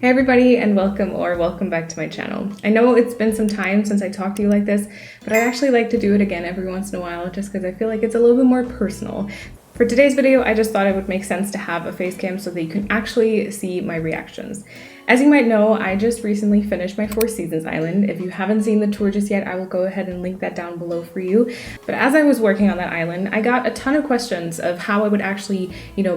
Hey everybody, and welcome back to my channel. I know it's been some time since I talked to you like this, but I actually like to do it again every once in a while just because I feel like it's a little bit more personal. For today's video, I just thought it would make sense to have a face cam so that you can actually see my reactions. As you might know, I just recently finished my Four Seasons island. If you haven't seen the tour just yet, I will go ahead and link that down below for you. But as I was working on that island, I got a ton of questions of how I would actually,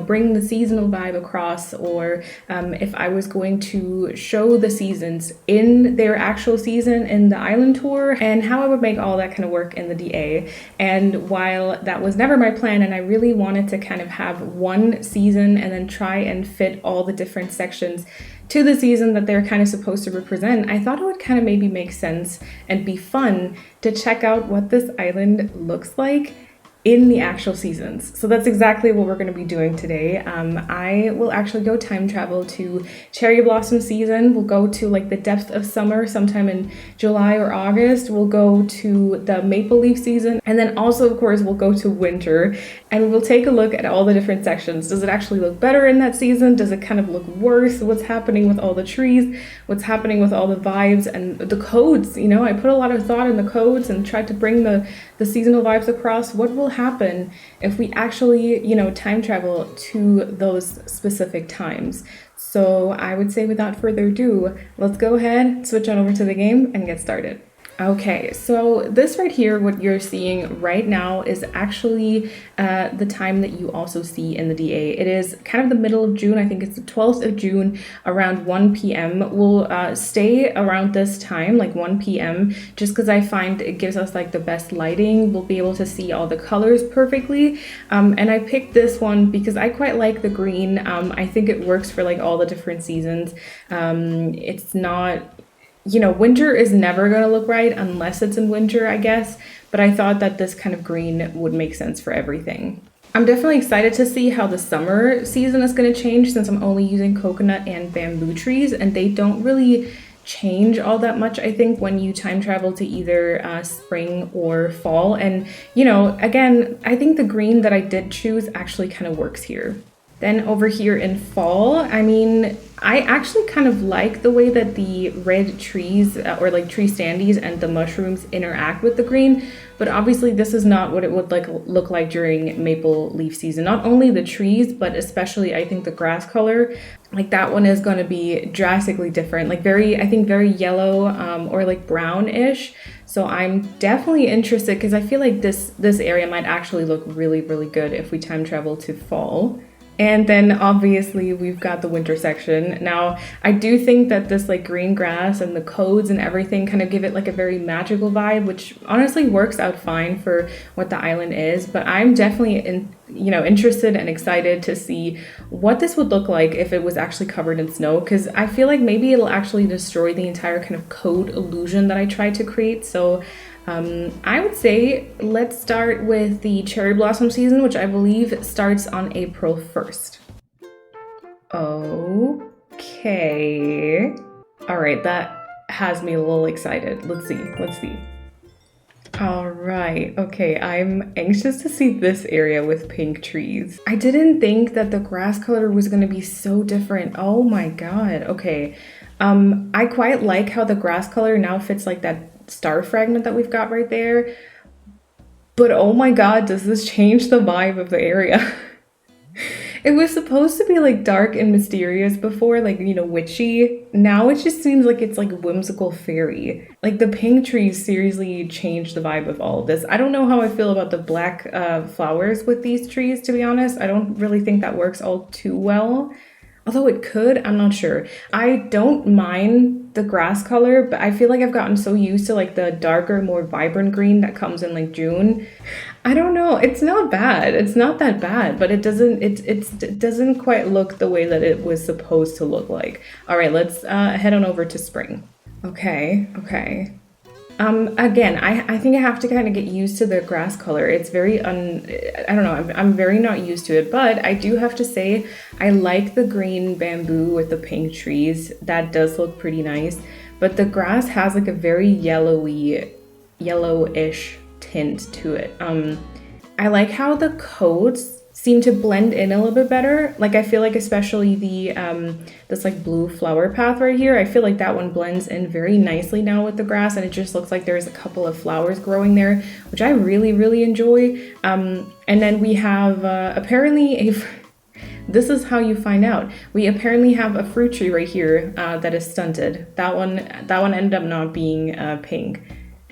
bring the seasonal vibe across, or if I was going to show the seasons in their actual season in the island tour, and how I would make all that kind of work in the DA. And while that was never my plan, and I really wanted to kind of have one season and then try and fit all the different sections to the season that they're kind of supposed to represent, I thought it would kind of maybe make sense and be fun to check out what this island looks like in the actual seasons. So that's exactly what we're going to be doing today. I will actually go time travel to cherry blossom season. We'll go to like the depth of summer sometime in July or August. We'll go to the maple leaf season, and then also of course we'll go to winter, and we'll take a look at all the different sections. Does it actually look better in that season? Does it kind of look worse? What's happening with all the trees? What's happening with all the vibes and the codes? I put a lot of thought in the codes and tried to bring the seasonal vibes across. What will happen if we actually, time travel to those specific times? So I would say without further ado, let's go ahead, switch on over to the game and get started. Okay, so this right here, what you're seeing right now is actually the time that you also see in the DA. It is kind of the middle of June. I think it's the 12th of June around 1 p.m. We'll stay around this time, like 1 p.m., just because I find it gives us like the best lighting. We'll be able to see all the colors perfectly. And I picked this one because I quite like the green. I think it works for like all the different seasons. It's not... winter is never going to look right unless it's in winter, I guess, but I thought that this kind of green would make sense for everything. I'm definitely excited to see how the summer season is going to change, since I'm only using coconut and bamboo trees, and they don't really change all that much, I think, when you time travel to either spring or fall. And, again, I think the green that I did choose actually kind of works here. Then over here in fall, I actually kind of like the way that the red trees or like tree standees and the mushrooms interact with the green, but obviously this is not what it would look like during maple leaf season. Not only the trees, but especially I think the grass color, like that one is going to be drastically different, like very yellow or like brownish. So I'm definitely interested because I feel like this area might actually look really, really good if we time travel to fall. And then obviously we've got the winter section. Now, I do think that this like green grass and the codes and everything kind of give it like a very magical vibe, which honestly works out fine for what the island is. But I'm definitely interested and excited to see what this would look like if it was actually covered in snow, because I feel like maybe it'll actually destroy the entire kind of code illusion that I tried to create. So I would say let's start with the cherry blossom season, which I believe starts on April 1st. Okay. All right, that has me a little excited. Let's see. All right, okay, I'm anxious to see this area with pink trees. I didn't think that the grass color was gonna be so different. Oh my God, okay. I quite like how the grass color now fits like that star fragment that we've got right there, but oh my God, does this change the vibe of the area? It was supposed to be like dark and mysterious before, like, witchy. Now it just seems like it's like whimsical fairy. Like the pink trees seriously changed the vibe of all of this. I don't know how I feel about the black flowers with these trees, to be honest. I don't really think that works all too well. Although it could, I'm not sure. I don't mind the grass color, but I feel like I've gotten so used to like the darker, more vibrant green that comes in like June. I don't know. It's not bad. It's not that bad, but it doesn't quite look the way that it was supposed to look like. All right, let's head on over to spring. Okay. Again, I think I have to kind of get used to the grass color. It's very I don't know, I'm very not used to it, but I do have to say I like the green bamboo with the pink trees. That does look pretty nice, but the grass has like a very yellowish tint to it. I like how the coats seem to blend in a little bit better. Like I feel like especially the this like blue flower path right here, I feel like that one blends in very nicely now with the grass, and it just looks like there's a couple of flowers growing there, which I really enjoy. And then we have apparently this is how you find out. We apparently have a fruit tree right here that is stunted. That one ended up not being pink.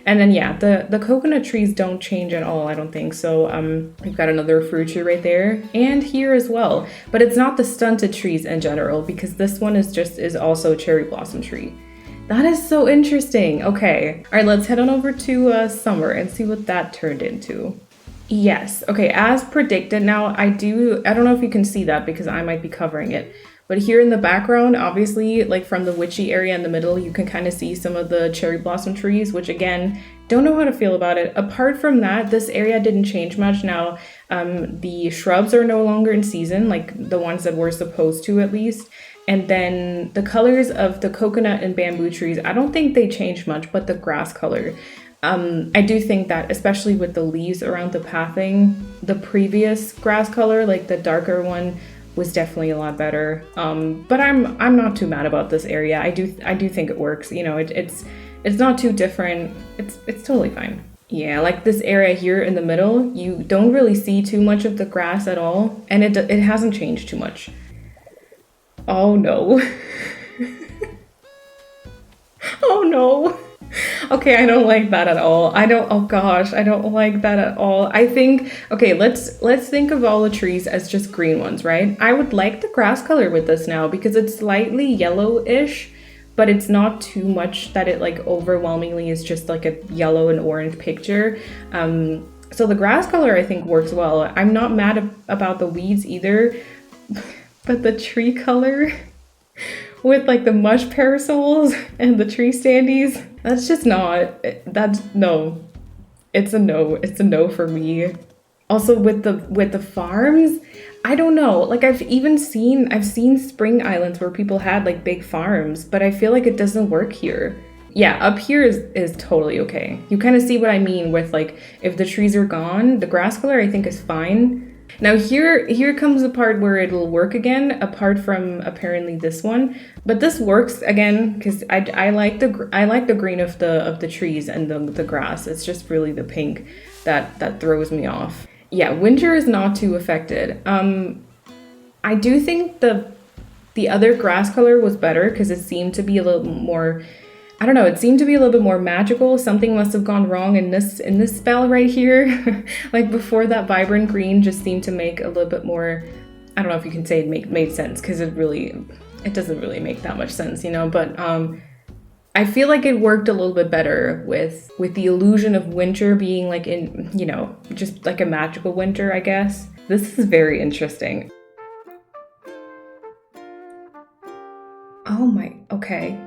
And then yeah, the coconut trees don't change at all, I don't think. So we've got another fruit tree right there and here as well. But it's not the stunted trees in general, because this one is also cherry blossom tree. That is so interesting. Okay, all right, let's head on over to summer and see what that turned into. Yes, okay, as predicted. Now I don't know if you can see that because I might be covering it, but here in the background, obviously, like from the witchy area in the middle, you can kind of see some of the cherry blossom trees, which again, don't know how to feel about it. Apart from that, this area didn't change much. Now, the shrubs are no longer in season, like the ones that were supposed to at least. And then the colors of the coconut and bamboo trees, I don't think they changed much, but the grass color. I do think that, especially with the leaves around the pathing, the previous grass color, like the darker one, was definitely a lot better. But I'm not too mad about this area. I do think it works. You know, it's not too different. It's totally fine. Yeah, like this area here in the middle, you don't really see too much of the grass at all, and it hasn't changed too much. Oh no. Oh no. Okay, I don't like that at all. Oh gosh, I don't like that at all. I think, okay, let's think of all the trees as just green ones, right? I would like the grass color with this now because it's slightly yellowish, but it's not too much that it like overwhelmingly is just like a yellow and orange picture. So the grass color I think works well. I'm not mad about the weeds either, but the tree color with like the mush parasols and the tree standees, that's just not, no. It's a no for me. Also with the farms, I don't know, like I've seen spring islands where people had like big farms, but I feel like it doesn't work here. Yeah, up here is totally okay. You kind of see what I mean with like, if the trees are gone, the grass color I think is fine. Now here comes the part where it'll work again, apart from apparently this one. But this works again because I like the green of the trees and the grass. It's just really the pink that throws me off. Yeah, winter is not too affected. I do think the other grass color was better because it seemed to be a little more, I don't know, it seemed to be a little bit more magical. Something must have gone wrong in this spell right here. Like before, that vibrant green just seemed to make a little bit more, I don't know if you can say it made sense, because it doesn't really make that much sense, you know, but I feel like it worked a little bit better with the illusion of winter being like in, you know, just like a magical winter, I guess. This is very interesting. Oh my, okay.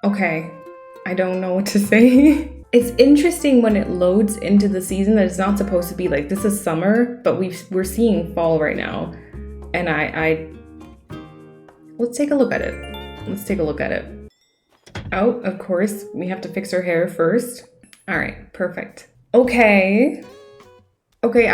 Okay, I don't know what to say. It's interesting when it loads into the season that it's not supposed to be like, this is summer, but we're seeing fall right now. And let's take a look at it. Oh, of course, we have to fix her hair first. All right, perfect. Okay, okay,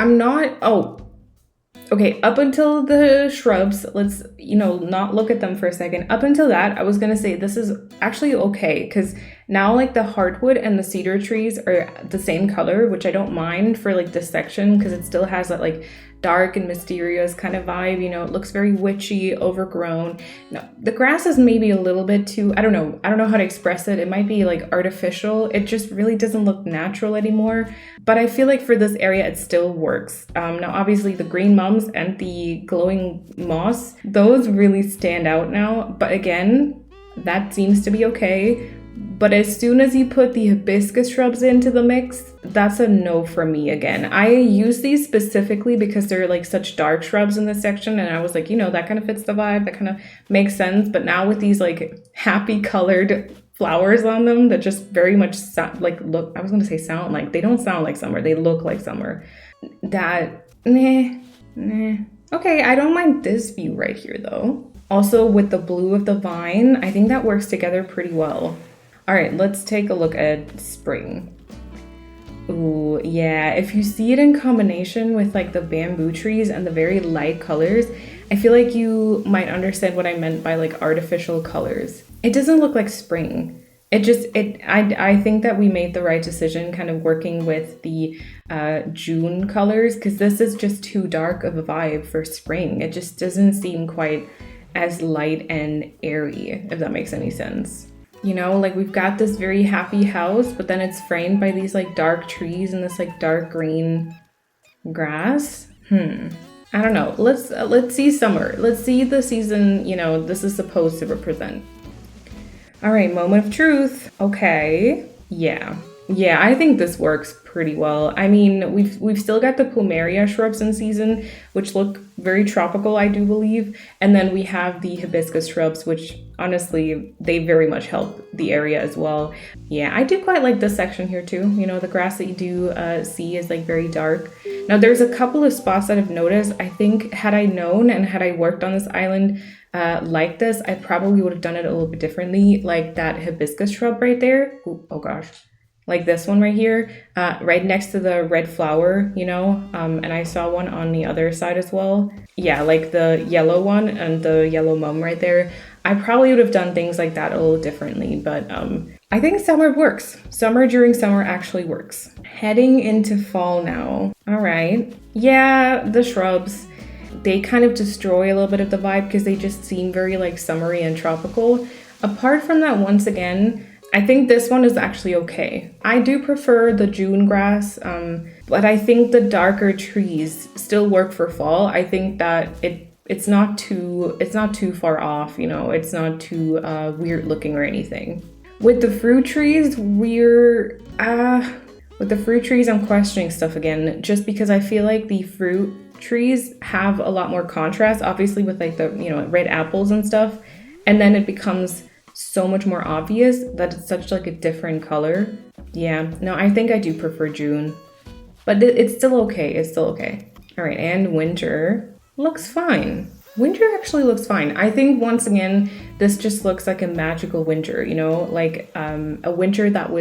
up until the shrubs, let's, you know, not look at them for a second. Up until that, I was gonna say this is actually okay, because now like the heartwood and the cedar trees are the same color, which I don't mind for like this section, because it still has that like dark and mysterious kind of vibe, you know, it looks very witchy, overgrown. No, the grass is maybe a little bit too, I don't know how to express it. It might be like artificial. It just really doesn't look natural anymore. But I feel like for this area, it still works. Now, obviously the green mums and the glowing moss, those really stand out now. But again, that seems to be okay. But as soon as you put the hibiscus shrubs into the mix, that's a no for me again. I use these specifically because they're like such dark shrubs in this section, and I was like, you know, that kind of fits the vibe, that kind of makes sense. But now with these like happy colored flowers on them that just very much sound like, look, I was gonna say sound like, they don't sound like summer, they look like summer. That, nah. Okay, I don't mind this view right here though. Also with the blue of the vine, I think that works together pretty well. All right, let's take a look at spring. Ooh, yeah, if you see it in combination with like the bamboo trees and the very light colors, I feel like you might understand what I meant by like artificial colors. It doesn't look like spring. I think that we made the right decision kind of working with the June colors, because this is just too dark of a vibe for spring. It just doesn't seem quite as light and airy, if that makes any sense. You know, like we've got this very happy house, but then it's framed by these like dark trees and this like dark green grass. I don't know. Let's see summer. Let's see the season, you know, this is supposed to represent. All right, moment of truth. Okay. Yeah, I think this works pretty well. I mean, we've still got the plumeria shrubs in season, which look very tropical, I do believe. And then we have the hibiscus shrubs, which honestly, they very much help the area as well. Yeah, I do quite like this section here too. You know, the grass that you do see is like very dark. Now there's a couple of spots that I've noticed. I think had I known and had I worked on this island like this, I probably would have done it a little bit differently. Like that hibiscus shrub right there. Ooh, oh gosh. Like this one right here, right next to the red flower, you know, and I saw one on the other side as well. Yeah, like the yellow one and the yellow mum right there. I probably would have done things like that a little differently, but I think summer works. Summer during summer actually works. Heading into fall now. All right. Yeah, the shrubs, they kind of destroy a little bit of the vibe because they just seem very like summery and tropical. Apart from that, once again, I think this one is actually okay. I do prefer the June grass, but I think the darker trees still work for fall. I think that it's not too far off, you know, it's not too weird looking or anything. With the fruit trees, I'm questioning stuff again, just because I feel like the fruit trees have a lot more contrast, obviously with like the, you know, red apples and stuff, and then it becomes so much more obvious that it's such like a different color. Yeah, no, I think I do prefer June, but it's still okay. It's still okay. All right, and winter looks fine. Winter actually looks fine. I think once again, this just looks like a magical winter, you know, like a winter that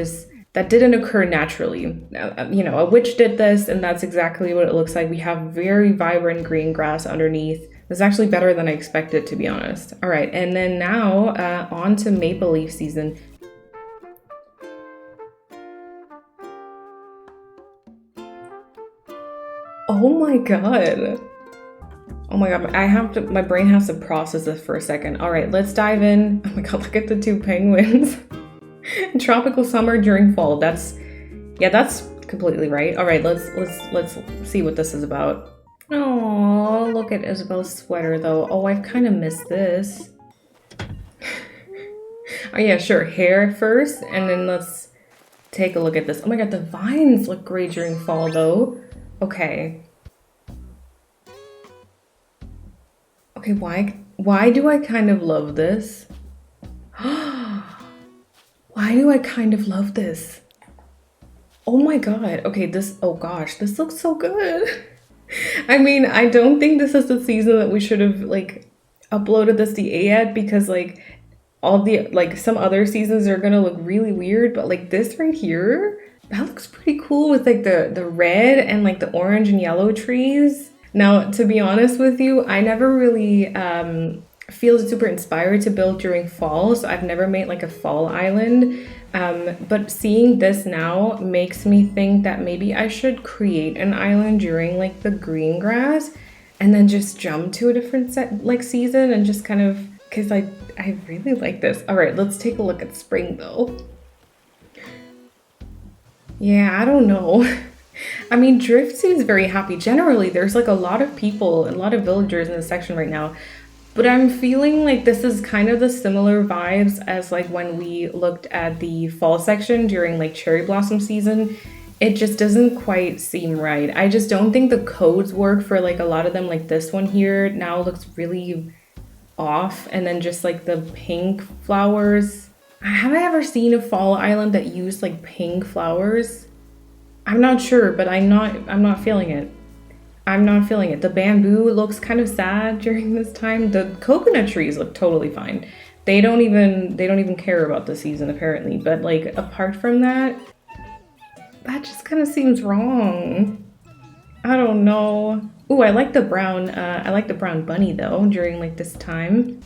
didn't occur naturally. You know, a witch did this and that's exactly what it looks like. We have very vibrant green grass underneath. It's actually better than I expected, to be honest. All right, and then now on to maple leaf season. Oh my god. Oh my god, my brain has to process this for a second. All right, let's dive in. Oh my god, look at the two penguins. Tropical summer during fall. That's completely right. All right, let's see what this is about. Oh, look at Isabel's sweater though. Oh, I've kind of missed this. Oh yeah, sure. Hair first, and then let's take a look at this. Oh my god, the vines look great during fall though. Okay. Okay, why do I kind of love this? Why do I kind of love this? Oh my god. Okay, oh gosh, this looks so good. I mean, I don't think this is the season that we should have like uploaded this DA yet, because like all the like some other seasons are gonna look really weird, but like this right here, that looks pretty cool with like the red and like the orange and yellow trees. Now, to be honest with you, I never really feel super inspired to build during fall, so I've never made like a fall island. But seeing this now makes me think that maybe I should create an island during like the green grass and then just jump to a different season and just kind of, because I really like this. All right, let's take a look at spring though. Yeah, I don't know. I mean, Drift seems very happy. Generally, there's like a lot of people, a lot of villagers in this section right now. But I'm feeling like this is kind of the similar vibes as like when we looked at the fall section during like cherry blossom season. It just doesn't quite seem right. I just don't think the codes work for like a lot of them. Like this one here now looks really off. And then just like the pink flowers. Have I ever seen a fall island that used like pink flowers? I'm not sure, but I'm not feeling it. I'm not feeling it. The bamboo looks kind of sad during this time. The coconut trees look totally fine. They don't even care about the season apparently. But like apart from that, That just kind of seems wrong. I don't know. Ooh, I like the brown, I like the brown bunny though during like this time.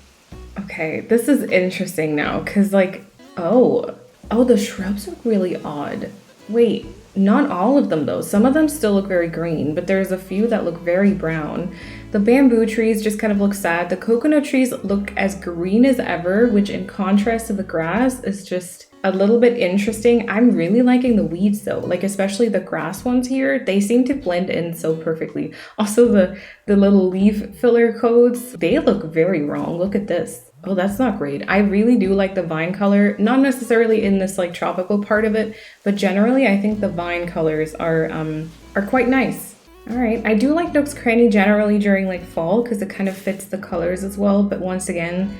Okay, this is interesting now because like, oh, the shrubs look really odd. Wait, not all of them though. Some of them still look very green, but there's a few that look very brown. The bamboo trees just kind of look sad. The coconut trees look as green as ever, which in contrast to the grass is just a little bit interesting. I'm really liking the weeds though, like especially the grass ones here. They seem to blend in so perfectly. Also the little leaf filler coats, they look very wrong. Look at this. Oh, that's not great. I really do like the vine color, not necessarily in this like tropical part of it, but generally I think the vine colors are quite nice. All right, I do like Nook's Cranny generally during like fall because it kind of fits the colors as well. But once again,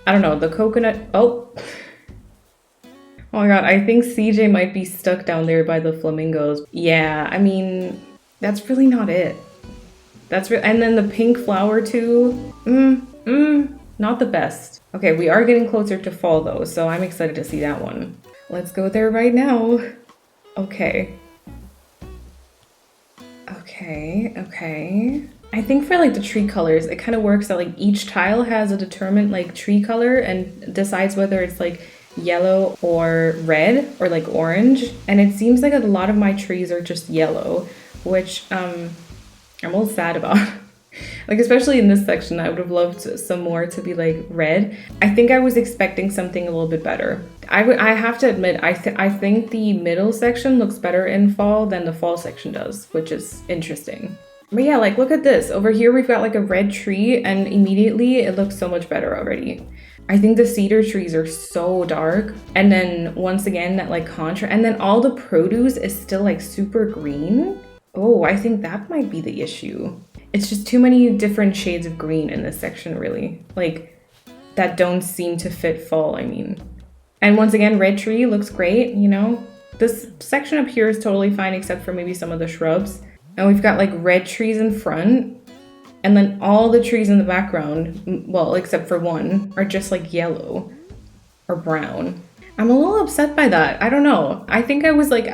I don't know, the coconut, oh my god, I think CJ might be stuck down there by the flamingos. Yeah, I mean, that's really not it. And then the pink flower too, not the best. Okay, we are getting closer to fall though, so I'm excited to see that one. Let's go there right now. Okay. Okay. I think for like the tree colors, it kind of works that like each tile has a determined like tree color and decides whether it's like yellow or red or like orange. And it seems like a lot of my trees are just yellow, which I'm a little sad about. Like especially in this section, I would have loved some more to be like red. I think I was expecting something a little bit better. I have to admit, I think the middle section looks better in fall than the fall section does, which is interesting. But yeah, like look at this. Over here we've got like a red tree and immediately it looks so much better already. I think the cedar trees are so dark. And then once again, that like contrast, and then all the produce is still like super green. Oh, I think that might be the issue. It's just too many different shades of green in this section, really. Like, that don't seem to fit fall, I mean. And once again, red tree looks great, you know? This section up here is totally fine except for maybe some of the shrubs. And we've got like red trees in front. And then all the trees in the background, well, except for one, are just like yellow or brown. I'm a little upset by that. I don't know. I think I was like,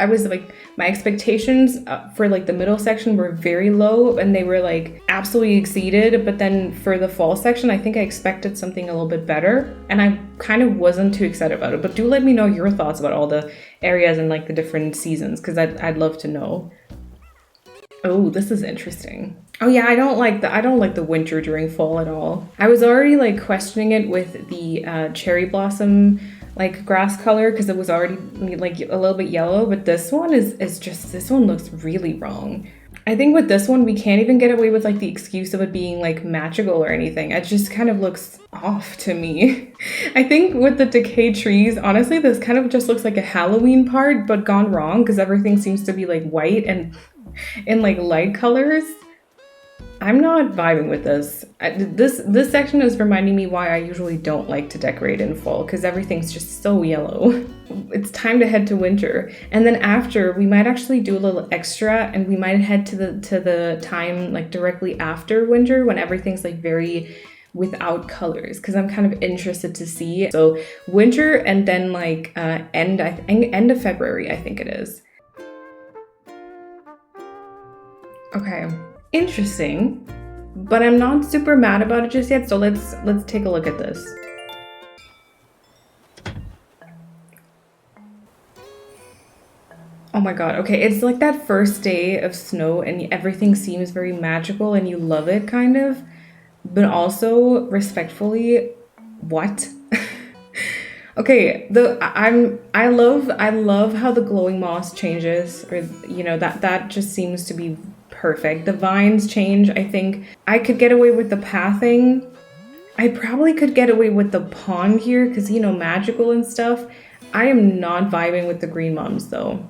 my expectations for like the middle section were very low and they were like absolutely exceeded. But then for the fall section, I think I expected something a little bit better and I kind of wasn't too excited about it. But do let me know your thoughts about all the areas and like the different seasons because I'd love to know. Oh, this is interesting. Oh yeah, I don't like the winter during fall at all. I was already like questioning it with the cherry blossom like grass color because it was already like a little bit yellow, but this one is just, this one looks really wrong. I think with this one we can't even get away with like the excuse of it being like magical or anything. It just kind of looks off to me. I think with the decayed trees, honestly, this kind of just looks like a Halloween part but gone wrong because everything seems to be like white and in like light colors. I'm not vibing with this. This section is reminding me why I usually don't like to decorate in fall because everything's just so yellow. It's time to head to winter. And then after, we might actually do a little extra and we might head to the time like directly after winter when everything's like very without colors because I'm kind of interested to see. So winter and then like end of February, I think it is. Okay. Interesting, but I'm not super mad about it just yet, so let's take a look at this. Oh my god, okay, it's like that first day of snow and everything seems very magical and you love it kind of, but also respectfully, what? Okay, I love how the glowing moss changes, or you know, that just seems to be perfect. The vines change. I think I could get away with the pathing. I probably could get away with the pond here because, you know, magical and stuff. I am not vibing with the green mums though.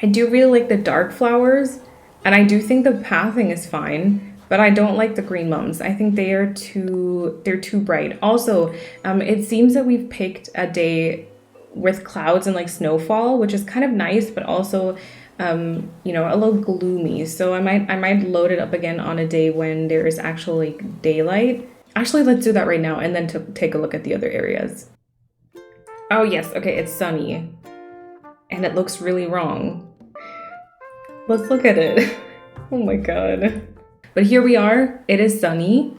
I do really like the dark flowers and I do think the pathing is fine, but I don't like the green mums. I think they're too bright. Also, it seems that we've picked a day with clouds and like snowfall, which is kind of nice, but also you know, a little gloomy. So I might load it up again on a day when there is actually like daylight. Actually, let's do that right now and then to take a look at the other areas. Oh yes, okay, it's sunny. And it looks really wrong. Let's look at it. Oh my god. But here we are. It is sunny.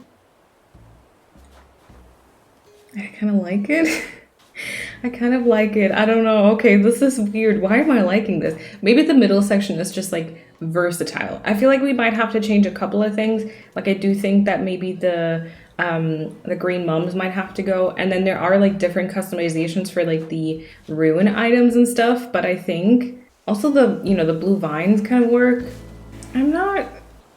I kind of like it. I kind of like it. I don't know. Okay, this is weird. Why am I liking this? Maybe the middle section is just like versatile. I feel like we might have to change a couple of things. Like I do think that maybe the green mums might have to go, and then there are like different customizations for like the rune items and stuff, but I think also the, you know, the blue vines kind of work.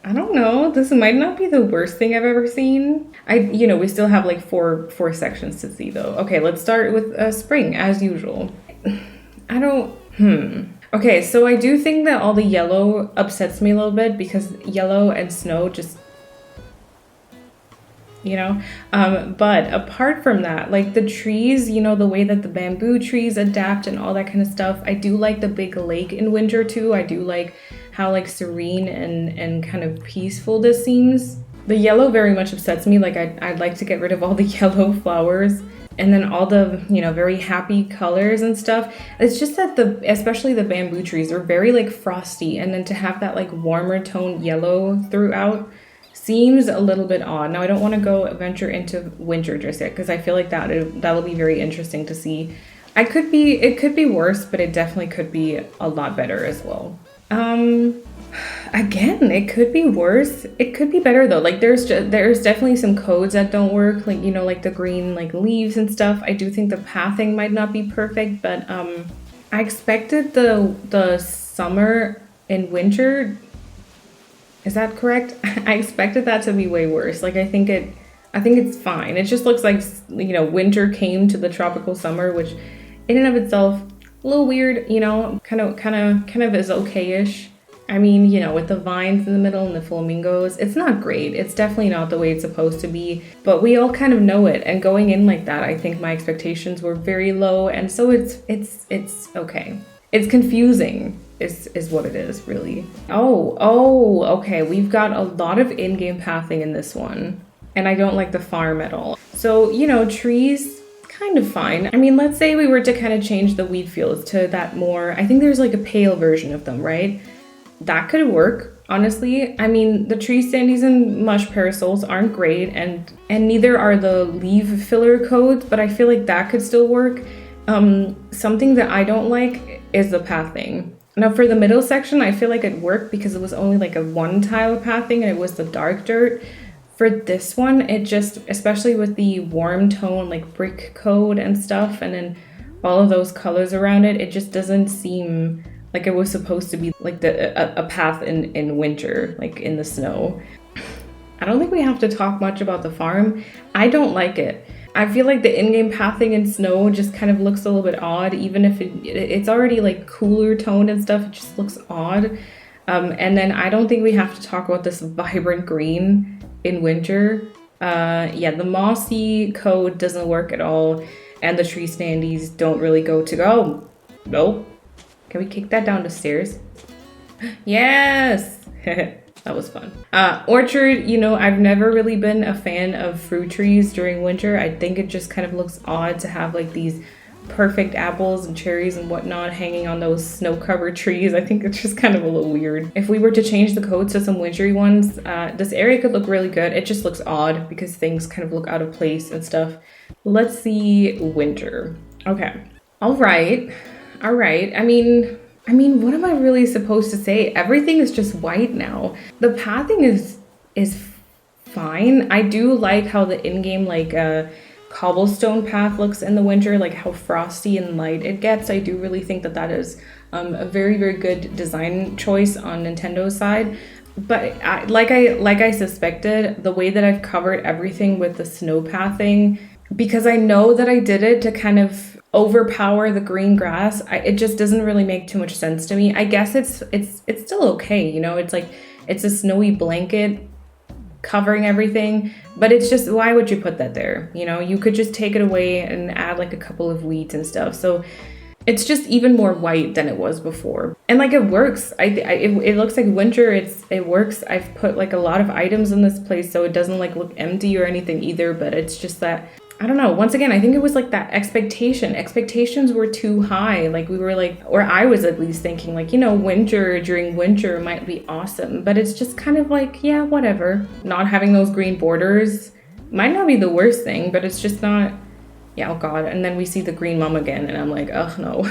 I don't know. This might not be the worst thing I've ever seen. You know, we still have like four sections to see though. Okay, let's start with spring as usual. Okay, so I do think that all the yellow upsets me a little bit because yellow and snow just, you know, but apart from that, like the trees, you know, the way that the bamboo trees adapt and all that kind of stuff. I do like the big lake in winter too. I do like how like serene and kind of peaceful this seems. The yellow very much upsets me. Like I'd like to get rid of all the yellow flowers and then all the, you know, very happy colors and stuff. It's just that especially the bamboo trees are very like frosty, and then to have that like warmer tone yellow throughout seems a little bit odd. Now I don't want to go venture into winter just yet because I feel like that'll be very interesting to see. It could be worse, but it definitely could be a lot better as well. Again, it could be worse. It could be better though. Like there's definitely some codes that don't work, like, you know, like the green like leaves and stuff. I do think the pathing might not be perfect, but I expected the summer and winter. Is that correct? I expected that to be way worse. Like I think it's fine. It just looks like, you know, winter came to the tropical summer, which in and of itself a little weird, you know, kind of is okay-ish. I mean, you know, with the vines in the middle and the flamingos, it's not great. It's definitely not the way it's supposed to be, but we all kind of know it. And going in like that, I think my expectations were very low, and so it's okay. It's confusing is what it is, really. Oh, okay. We've got a lot of in-game pathing in this one, and I don't like the farm at all. So, you know, trees, kind of fine. I mean, let's say we were to kind of change the wheat fields to that more, I think there's like a pale version of them, right? That could work, honestly. I mean, the tree standees and mush parasols aren't great, and neither are the leaf filler codes, but I feel like that could still work. Something that I don't like is the pathing. Now for the middle section, I feel like it worked because it was only like a one tile of pathing and it was the dark dirt. For this one, it just, especially with the warm tone like brick code and stuff, and then all of those colors around it, it just doesn't seem like it was supposed to be like a path in winter, like in the snow. I don't think we have to talk much about the farm. I don't like it. I feel like the in-game pathing in snow just kind of looks a little bit odd, even if it's already like cooler toned and stuff. It just looks odd. And then I don't think we have to talk about this vibrant green in winter. Yeah, the mossy code doesn't work at all, and the tree standees don't really go to go. Nope. Can we kick that down the stairs? Yes! That was fun. Orchard, you know, I've never really been a fan of fruit trees during winter. I think it just kind of looks odd to have like these perfect apples and cherries and whatnot hanging on those snow-covered trees. I think it's just kind of a little weird. If we were to change the codes to some wintry ones, this area could look really good. It just looks odd because things kind of look out of place and stuff. Let's see winter. Okay. All right. I mean, what am I really supposed to say? Everything is just white now. The pathing is fine. I do like how the in-game like cobblestone path looks in the winter, like how frosty and light it gets. I do really think that is a very, very good design choice on Nintendo's side. But like I suspected, the way that I've covered everything with the snow pathing, because I know that I did it to kind of overpower the green grass, it just doesn't really make too much sense to me. I guess it's still okay, you know, it's like it's a snowy blanket covering everything, but it's just, why would you put that there? You know, you could just take it away and add like a couple of weeds and stuff. So it's just even more white than it was before, and like it works. It looks like winter. It works. I've put like a lot of items in this place, so it doesn't like look empty or anything either. But it's just that I don't know. Once again, I think it was like that expectations were too high. Like we were like, or I was at least thinking like, you know, winter during winter might be awesome, but it's just kind of like, yeah, whatever. Not having those green borders might not be the worst thing, but it's just not. Yeah, oh god. And then we see the green mom again and I'm like, oh no.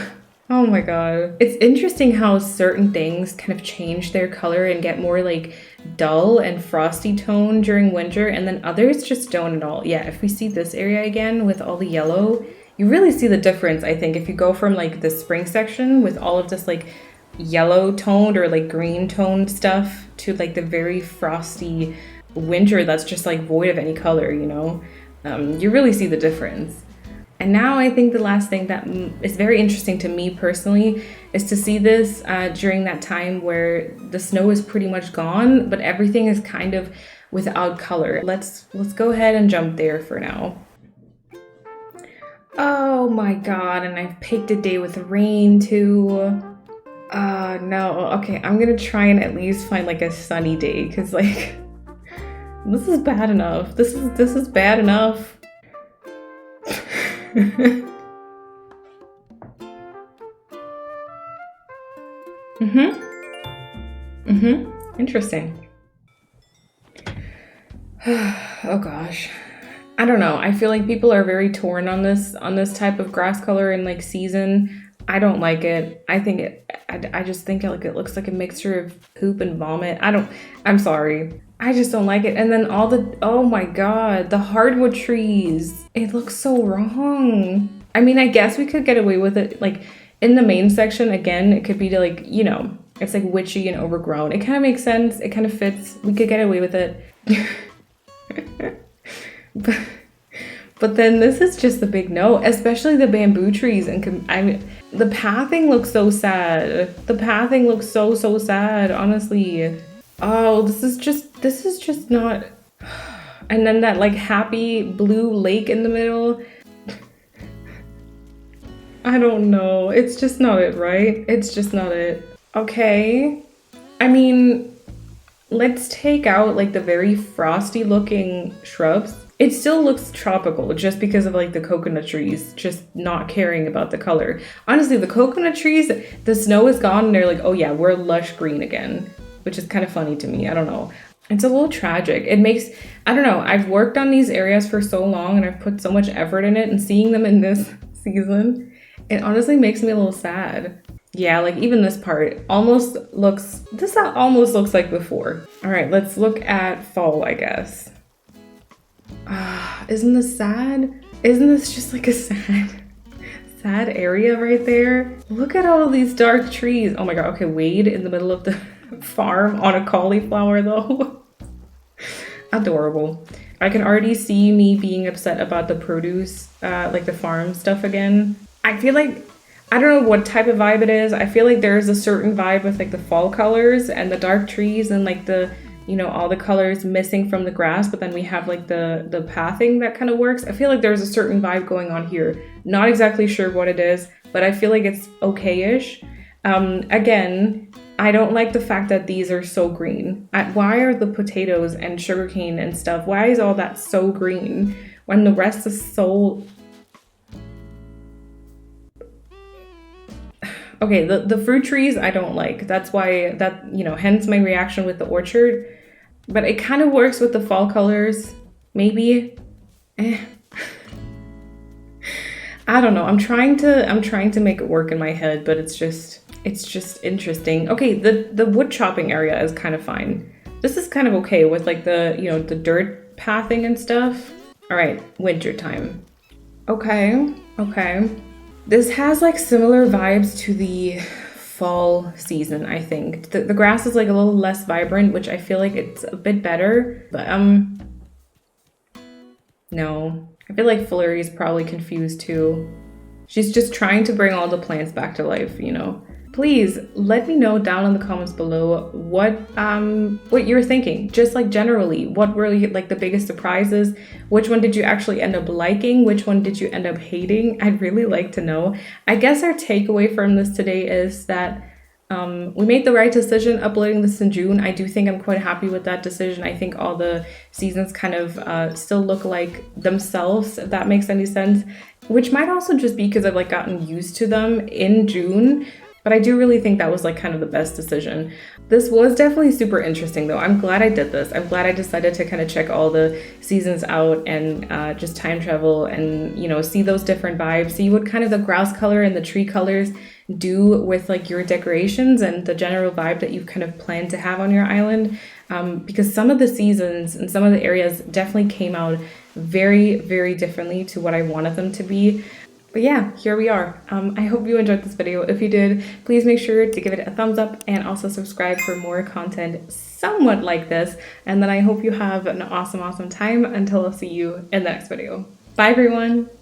Oh my god. It's interesting how certain things kind of change their color and get more like dull and frosty tone during winter, and then others just don't at all. Yeah, if we see this area again with all the yellow, you really see the difference, I think, if you go from like the spring section with all of this like yellow toned or like green toned stuff to like the very frosty winter that's just like void of any color, you know? You really see the difference. And now I think the last thing that is very interesting to me personally is to see this during that time where the snow is pretty much gone, but everything is kind of without color. Let's go ahead and jump there for now. Oh my god, and I've picked a day with rain too. No, okay, I'm gonna try and at least find like a sunny day, because like, this is bad enough. This is bad enough. Interesting. Oh gosh. I don't know. I feel like people are very torn on this type of grass color and like season. I don't like it. I just think like it looks like a mixture of poop and vomit. I'm sorry. I just don't like it. And then oh my god, the hardwood trees. It looks so wrong. I mean, I guess we could get away with it. Like in the main section, again, it could be to like, you know, it's like witchy and overgrown. It kind of makes sense. It kind of fits. We could get away with it. But then this is just the big no, especially the bamboo trees. And the pathing looks so sad. The pathing looks so sad, honestly. Oh, this is just not. And then that like happy blue lake in the middle. I don't know. It's just not it, right? It's just not it. Okay. I mean, let's take out like the very frosty looking shrubs. It still looks tropical just because of like the coconut trees just not caring about the color. Honestly, the coconut trees, the snow is gone and they're like, oh yeah, we're lush green again, which is kind of funny to me. I don't know. It's a little tragic. It makes, I don't know, I've worked on these areas for so long and I've put so much effort in it, and seeing them in this season, it honestly makes me a little sad. Yeah, like even this part almost looks like before. All right, let's look at fall, I guess. Isn't this sad? Isn't this just like a sad area right there? Look at all of these dark trees. Oh my god, okay, Wade in the middle of the farm on a cauliflower though. Adorable. I can already see me being upset about the produce, like the farm stuff again. I feel like, I don't know what type of vibe it is. I feel like there's a certain vibe with like the fall colors and the dark trees and like the, you know, all the colors missing from the grass, but then we have like the pathing that kind of works. I feel like there's a certain vibe going on here. Not exactly sure what it is, but I feel like it's okay-ish. Again, I don't like the fact that these are so green. Why are the potatoes and sugarcane and stuff, why is all that so green when the rest is so... Okay, the fruit trees I don't like. That's why that, you know, hence my reaction with the orchard. But it kind of works with the fall colors, maybe. I don't know. I'm trying to make it work in my head, but it's just interesting. Okay, the wood chopping area is kind of fine. This is kind of okay with like the, you know, the dirt pathing and stuff. All right, winter time. Okay. This has like similar vibes to the fall season, I think. The grass is like a little less vibrant, which I feel like it's a bit better, but no. I feel like Flurry is probably confused too. She's just trying to bring all the plants back to life, you know. Please let me know down in the comments below what you're thinking. Just like generally, what were like the biggest surprises? Which one did you actually end up liking? Which one did you end up hating? I'd really like to know. I guess our takeaway from this today is that We made the right decision uploading this in June. I do think I'm quite happy with that decision. I think all the seasons kind of still look like themselves, if that makes any sense, which might also just be because I've like gotten used to them in June. But I do really think that was like kind of the best decision. This was definitely super interesting though. I'm glad I did this. I'm glad I decided to kind of check all the seasons out and just time travel and, you know, see those different vibes, see what kind of the grass color and the tree colors do with like your decorations and the general vibe that you've kind of planned to have on your island. Because some of the seasons and some of the areas definitely came out very, very differently to what I wanted them to be. But yeah, here we are. I hope you enjoyed this video. If you did, please make sure to give it a thumbs up and also subscribe for more content somewhat like this. And then I hope you have an awesome, awesome time until I'll see you in the next video. Bye everyone.